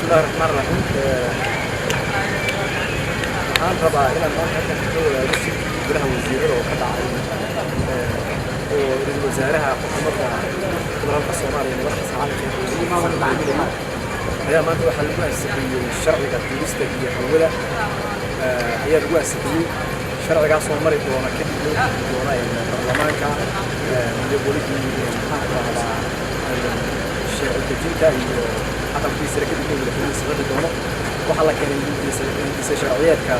الله الرحمن الرحيم. waxaan rabaa inaan maanta halkan ka wadaagno shirkii golaha wasiirada oo ka dhacay oo ra'iisul wasaaraha xukuumadda federaalka Soomaaliya madaxda saacadda ayaa maanta waxaa lagu ansixiyey sharciga duulista iyo hawada ayaa lagu ansixiyey sharcigaas oo mari doona kadib doona baarlamaanka iyo boligii sharci dejinta iyo aqalkiisa kadib madaxweynaha doono waxaa la keenay intiisa sharciyeedka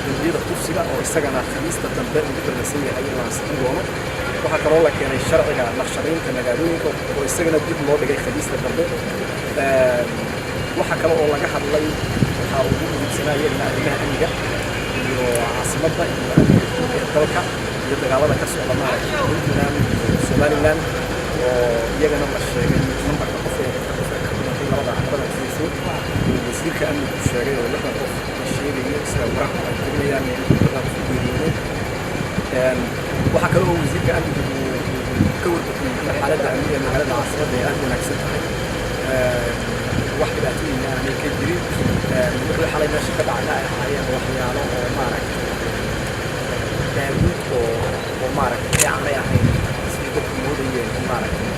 dambiyada kufsiga oo isagana fadhiista dambe ugu ballansan yahay in la ansixin doono waxaa kaloo la keenay sharciga naqshadaynta magaalooyinka oo isagana dib loo dhigay fadhiista dambe waxaa kale oo laga hadlay waxaa ugu muhiimsanaa iyagana arrimaha amniga iyo caasimadda iyo amniga dalka iyo dagaalada ka socda maaragtay puntland somaliland oo iyagana la sheegay nambarka qof ee labada xisbiyo wasiirka amnigu sheegay oo lixdan qof la sheegayo sida wararka ay tirinayaan inay ku geeriyoodeen waxaa kale oo wasiirka amnigu ka warbixiyey xaaladda amniga magaalada caasimadda ee aad wanaagsan tahay wax dhibaatooyin aanay ka jirin wixii xalay meesha ka dhacayna ay ahaayeen waxyaalo oo maaragtay daawud oo maaragtay aanay ahayn sidii dadku moodayeen in maaragtay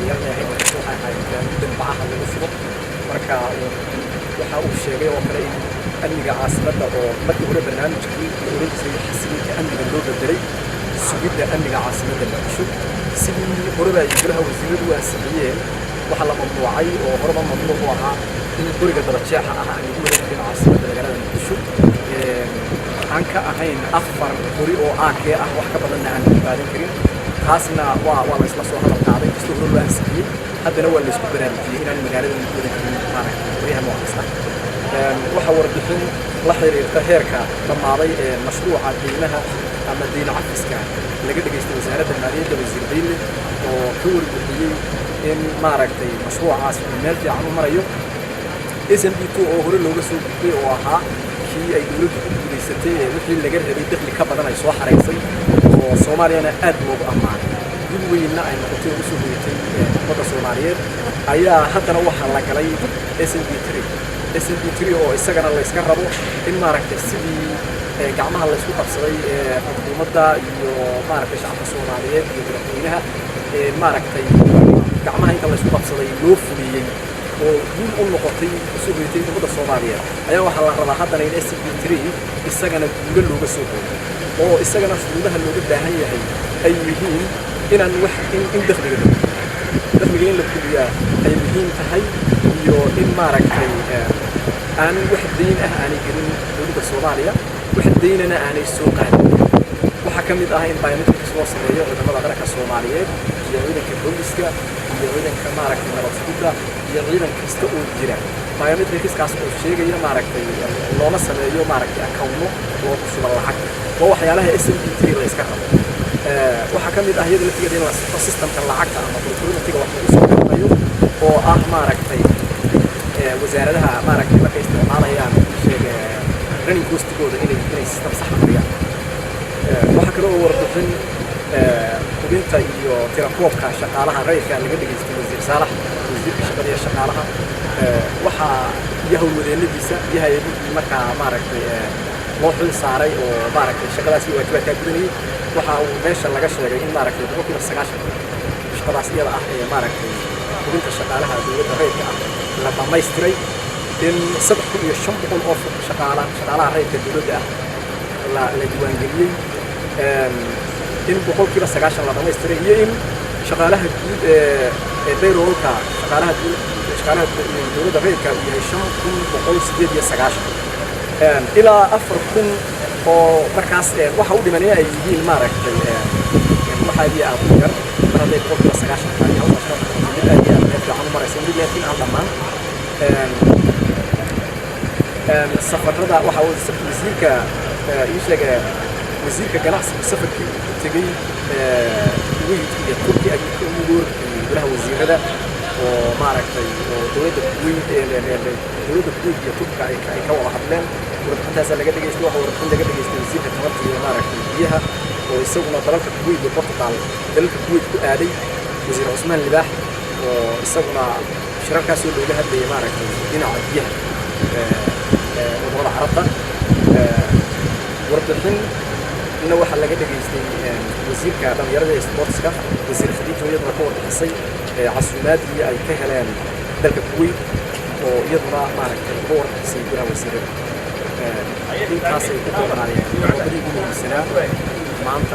yarnay ahayn waxay ahaayeen dambacaha lagu shubo marka waxa uu sheegay oo kale in amniga caasimadda oo markii hore barnaamijkii la oran jiray xasilinta amniga loo bedelay sugidda amniga caasimadda muqdisho sidii horeba ay golaha wasiiradu u ansixiyeen waxaa la mamnuucay oo horeba mamnuuc u ahaa in guriga dabajeexa ah aan lagu wareegin caasimadda magaalada muqdisho aan ka ahayn 4 guri oo aakee ah wax ka badanna aan lagu qaadan karin taasna waa la isla soo hadal qaaday kastoo hore loo ansixiyey haddana waa la isku baraarujiyey inaan magaalada lagu wadan karin maaragtay guryaha noocaas ah waxaa warbixin la xiriirta heerka dhammaaday ee mashruuca deymaha ama deyn cafiska laga dhageystay wasaaradda maaliyadda wasiir Bayle oo ka warbixiyey in maaragtay mashruucaas uu meel fiican u marayo SMB2 oo hore looga soo gudbay oo ahaa kii ay dowladdu ku guuleysatay wixii laga rabay dakhli ka badan ay soo xareysay oo Soomaaliyana aad loogu ammaanay dib weynna ay noqotay ugu soo hoyatay ummadda Soomaaliyeed ayaa haddana waxaa la galay SMB3 oo isagana la iska rabo in maaragtay sidii gacmaha la isku qabsaday xukuumadda iyo maaragtay shacabka Soomaaliyeed iyo madaxweynaha maaragtay gacmaha inta la isku qabsaday loo fuliyey oo guul u noqotay soo hoyatay ummadda Soomaaliyeed ayaa waxaa la rabaa haddana in SMB3 isagana guulo looga soo hoyo oo isagana shuruudaha looga baahan yahay ay yihiin inaan wax in dakhliga in la fuliyaa ay muhiim tahay iyo in maaragtay aan wax deyn ah aanay gelin dowladda Soomaaliya wax deynana aanay soo qaadin waxaa ka mid ah in biometrics loo sameeyo ciidamada qaranka Soomaaliyeed iyo ciidanka booliska iyo ciidanka maaragtay nabad sugidda iyo ciidan kasta oo jira biometricskaas oo sheegaya maaragtay looma sameeyo maaragtay akawno oo ku shuban lacag oo waxyaalaha SMB3 la iska rabo waxaa ka mid ah iyada laftigeeda in la sifo systemka lacagta ama procurement-ga wax lagu soo qabanayo oo ah maaragtay wasaaradaha maaragtay markay isticmaalayaan sheega running cost-gooda inay system sax mariyaan waxaa kale oo warbixin hubinta iyo tirakoobka shaqaalaha rayidka laga dhageystay wasiir Saalax wasiirka shaqada iyo shaqaalaha waxaa iyo howlwadeennadiisa iyo hay'adihii markaa maaragtay loo xil saaray oo maaragtay shaqadaasi waajibaadka gudanayay waxa uu meesha laga sheegay in maaragtay 90% shaqadaas iyada ah ee maaragtay hubinta shaqaalaha dowladda rayidka ah la dhamaystiray in 3,500 oo shaqaalaha rayidka dowladda ah la diiwaangeliyey in 90% la dhamaystiray iyo in shaqaalaha guud ee payroll-ka shaqaalaha dowladda rayidka uu yahay 5,198 ilaa 4,000 oo markaas waxa u dhimanaya ay yihiin maaragtay waxa ay aad u yar mar haday 90% tahay hawsha mid ay fiican u maraysa mid laakiin aan dhamaan safarada waxa uu wasiirka ii sheegay wasiirka ganacsiga safarkii u tagay Kuwait iyo Turkiga ayuu ka ugu golaha wasiirada oo maaragtay oo dowladda Kuwait iyo Turkiga ay ka wada hadleen warbixintaas laga dhageystay waxa warbixin laga dhageystay wasiirka tamarta iyo maaragtay biyaha oo isaguna dalalka Kuwait iyo Portugal dalalka Kuwait ku aaday wasiir Cusmaan Libaax oo isaguna shirarkaas oo looga hadlayay maaragtay dhinaca biyaha wadamada carabta warbixin إنه واحد لقى دقيقتين وزير كذا يرجع سبورتس كا وزير خديجة ويضرب كور قصي عصومات هي أي كهلان ذلك الكويت ويضرب معك كور قصي كنا وزير في كاسة كتير عليه وبدي يقول السنة ما أنت